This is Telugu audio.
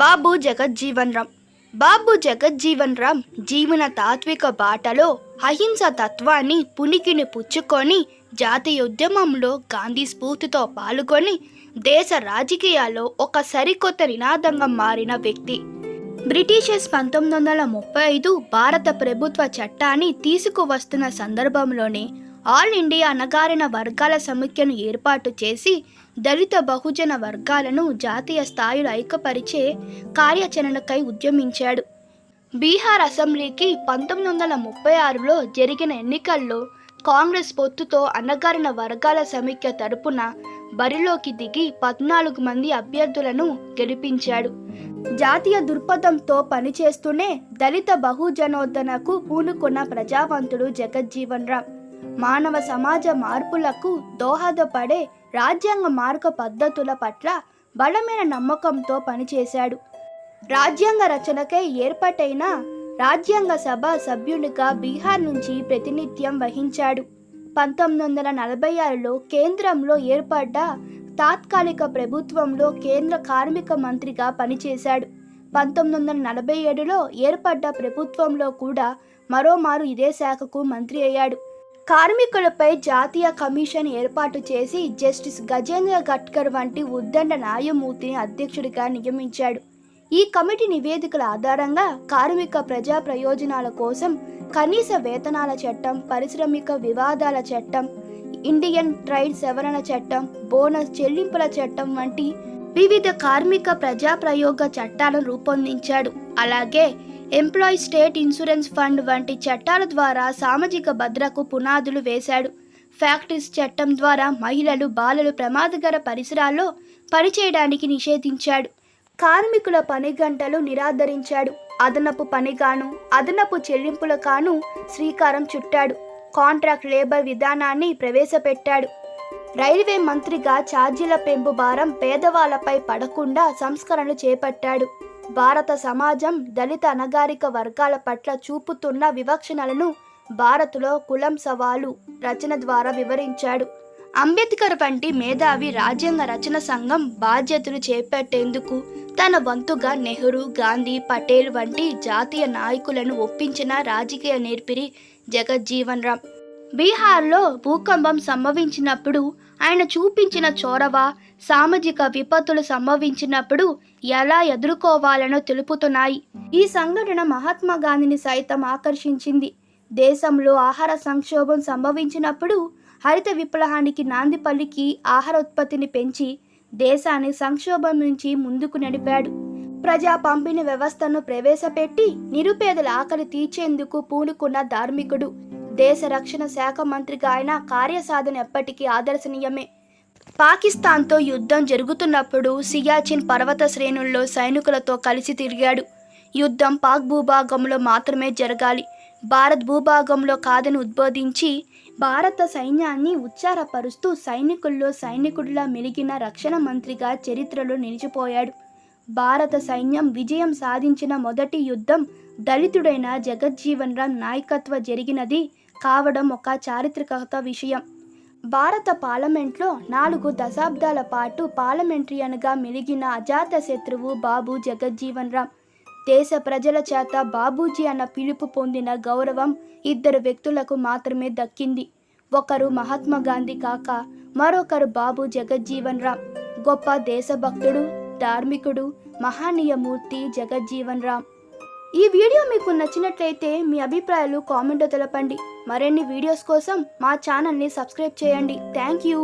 బాబు జగజ్జీవన్ రామ్. బాబు జగజ్జీవన్ రామ్ జీవన తాత్విక బాటలో అహింస తత్వాన్ని పుణికిని పుచ్చుకొని జాతీయ ఉద్యమంలో గాంధీ స్ఫూర్తితో పాల్గొని దేశ రాజకీయాల్లో ఒక సరికొత్త నినాదంగా మారిన వ్యక్తి. బ్రిటిషర్స్ 1935 భారత ప్రభుత్వ చట్టాన్ని తీసుకువస్తున్న సందర్భంలోనే ఆల్ ఇండియా అణగారిన వర్గాల సమైక్యను ఏర్పాటు చేసి దళిత బహుజన వర్గాలను జాతీయ స్థాయిలో ఐక్యపరిచే కార్యాచరణకై ఉద్యమించాడు. బీహార్ అసెంబ్లీకి 1936లో జరిగిన ఎన్నికల్లో కాంగ్రెస్ పొత్తుతో అణగారిన వర్గాల సమైక్య తరపున బరిలోకి దిగి 14 మంది అభ్యర్థులను గెలిపించాడు. జాతీయ దృక్పథంతో పనిచేస్తూనే దళిత బహుజనోద్ధరణకు పూనుకున్న ప్రజావంతుడు జగజ్జీవన్ రామ్. మానవ సమాజ మార్పులకు దోహదపడే రాజ్యాంగ మార్గ పద్ధతుల పట్ల బలమైన నమ్మకంతో పనిచేశాడు. రాజ్యాంగ రచనకై ఏర్పాటైన రాజ్యాంగ సభ సభ్యునిగా బీహార్ నుంచి ప్రాతినిధ్యం వహించాడు. 1946లో కేంద్రంలో ఏర్పడ్డ తాత్కాలిక ప్రభుత్వంలో కేంద్ర కార్మిక మంత్రిగా పనిచేశాడు. 1947లో ఏర్పడ్డ ప్రభుత్వంలో కూడా మరోమారు ఇదే శాఖకు మంత్రి అయ్యాడు. కార్మికులపై జాతీయ కమిషన్ ఏర్పాటు చేసి జస్టిస్ గజేంద్ర గట్కర్ వంటి ఉద్దండ న్యాయమూర్తిని అధ్యక్షుడిగా నియమించాడు. ఈ కమిటీ నివేదికల ఆధారంగా కార్మిక ప్రజా ప్రయోజనాల కోసం కనీస వేతనాల చట్టం, పారిశ్రామిక వివాదాల చట్టం, ఇండియన్ ట్రైడ్ సవరణ చట్టం, బోనస్ చెల్లింపుల చట్టం వంటి వివిధ కార్మిక ప్రజా ప్రయోగ చట్టాలను రూపొందించాడు. అలాగే ఎంప్లాయీ స్టేట్ ఇన్సూరెన్స్ ఫండ్ వంటి చట్టాల ద్వారా సామాజిక భద్రతకు పునాదులు వేశాడు. ఫ్యాక్టరీస్ చట్టం ద్వారా మహిళలు, బాలలు ప్రమాదకర పరిసరాల్లో పనిచేయడానికి నిషేధించాడు. కార్మికుల పని గంటలు నిరాదరించాడు. అదనపు పనిగాను అదనపు చెల్లింపులకాను శ్రీకారం చుట్టాడు. కాంట్రాక్ట్ లేబర్ విధానాన్ని ప్రవేశపెట్టాడు. రైల్వే మంత్రిగా ఛార్జీల పెంపు భారం పేదవాళ్లపై పడకుండా సంస్కరణలు చేపట్టాడు. భారత సమాజం దళిత అణగారిక వర్గాల పట్ల చూపుతున్న వివక్షణలను భారత్లో కులం సవాలు రచన ద్వారా వివరించాడు. అంబేద్కర్ వంటి మేధావి రాజ్యాంగ రచన సంఘం బాధ్యతలు చేపట్టేందుకు తన వంతుగా నెహ్రూ, గాంధీ, పటేల్ వంటి జాతీయ నాయకులను ఒప్పించిన రాజకీయ నేర్పిరి జగజ్జీవన్ రామ్. బీహార్లో భూకంపం సంభవించినప్పుడు ఆయన చూపించిన చొరవ, సామాజిక విపత్తులు సంభవించినప్పుడు ఎలా ఎదుర్కోవాలనో తెలుపుతున్నాయి. ఈ సంఘటన మహాత్మా గాంధీని సైతం ఆకర్షించింది. దేశంలో ఆహార సంక్షోభం సంభవించినప్పుడు హరిత విప్లవానికి నాంది పలికి ఆహార ఉత్పత్తిని పెంచి దేశాన్ని సంక్షోభం నుంచి ముందుకు నడిపాడు. ప్రజా పంపిణీ వ్యవస్థను ప్రవేశపెట్టి నిరుపేదల ఆకలి తీర్చేందుకు పూనుకున్న ధార్మికుడు. దేశ రక్షణ శాఖ మంత్రిగా ఆయన కార్యసాధన ఎప్పటికీ ఆదర్శనీయమే. పాకిస్తాన్తో యుద్ధం జరుగుతున్నప్పుడు సియాచిన్ పర్వత శ్రేణుల్లో సైనికులతో కలిసి తిరిగాడు. యుద్ధం పాక్ భూభాగంలో మాత్రమే జరగాలి, భారత్ భూభాగంలో కాదని ఉద్బోధించి భారత సైన్యాన్ని ఉచ్చారపరుస్తూ సైనికుల్లో సైనికుడిలా మెలిగిన రక్షణ మంత్రిగా చరిత్రలో నిలిచిపోయాడు. భారత సైన్యం విజయం సాధించిన మొదటి యుద్ధం దళితుడైన జగజ్జీవన్ రామ్ నాయకత్వ జరిగినది కావడం ఒక చారిత్రక విషయం. భారత పార్లమెంట్లో 4 దశాబ్దాల పాటు పార్లమెంటరియన్గా మెలిగిన అజాత శత్రువు బాబు జగజ్జీవన్ రామ్. దేశ ప్రజల చేత బాబూజీ అన్న పిలుపు పొందిన గౌరవం 2 వ్యక్తులకు మాత్రమే దక్కింది. ఒకరు మహాత్మా గాంధీ కాక మరొకరు బాబు జగజ్జీవన్ రామ్. గొప్ప దేశభక్తుడు, ధార్మికుడు, మహనీయమూర్తి జగజ్జీవన్ రామ్. ఈ వీడియో మీకు నచ్చినట్లయితే మీ అభిప్రాయాలు కామెంట్లో తెలపండి. మరిన్ని వీడియోస్ కోసం మా ఛానల్ని సబ్స్క్రైబ్ చేయండి. Thank you.